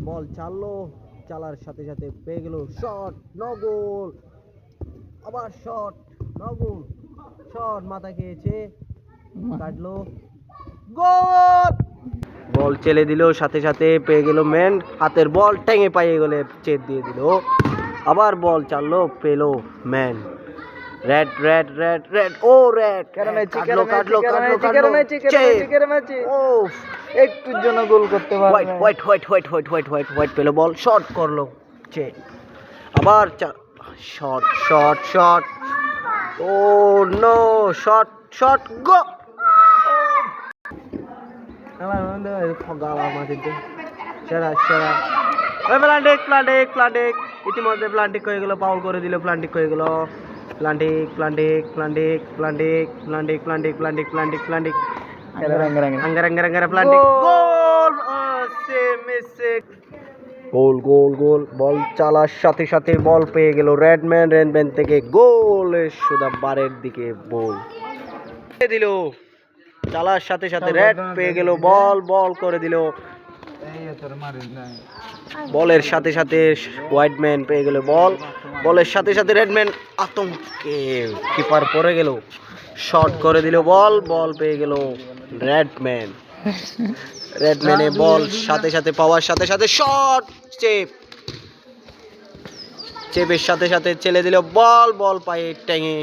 বল চাললো, চালার সাথে সাথে পেয়ে গেল শট, নো গোল। আবার শট, নো গোল। শট মাথা খেয়েছে, কাটলো, গোল। বল চেলে দিল, সাথে সাথে পেয়ে গেল ম্যান, হাতের বল টেঙে পাইয়ে গেলে চেত দিয়ে দিল। আবার বল চাললো, পেলো man. Red red red red, ও রেড, কাটলো কাটলো কাটলো কাটলো, ও একটুর জন্য গোল করতে পারবে। White white white white white white white পেলো বল, শট করলো চেট। আবার শট শট শট, ও নো, শট শট, গো। ইতিমধ্যে প্লান্টিক হয়ে গেল, পাউল করে দিল, প্লান্টিক হয়ে গেল। প্লান্টিক প্লান্টিক প্লান্টিক প্লান্টিক প্লান্টিক প্লান্টিক প্লান্টিক প্লান্টিক প্লান্টিক প্লান্টিক, গোল। গোল গোল গোল, বল চালার সাথে সাথে বল পেয়ে গেল রেডম্যান, রেডম্যান থেকে গোল, সুদা বারের দিকে বল দিল, চালার সাথে সাথে রেড পেয়ে গেল বল, বল করে দিল, বলের সাথে সাথে হোয়াইট ম্যান পেয়ে গেল বল, বলের সাথে সাথে রেডম্যান আতঙ্কে কিপার পড়ে গেল, শট করে দিল বল, বল পেয়ে গেল রেডম্যান। রেডম্যানে বল সাথে সাথে পাওয়ার সাথে সাথে শট, চেপের সাথে সাথে চেলে দিল বল, বল পায়ে টেঙে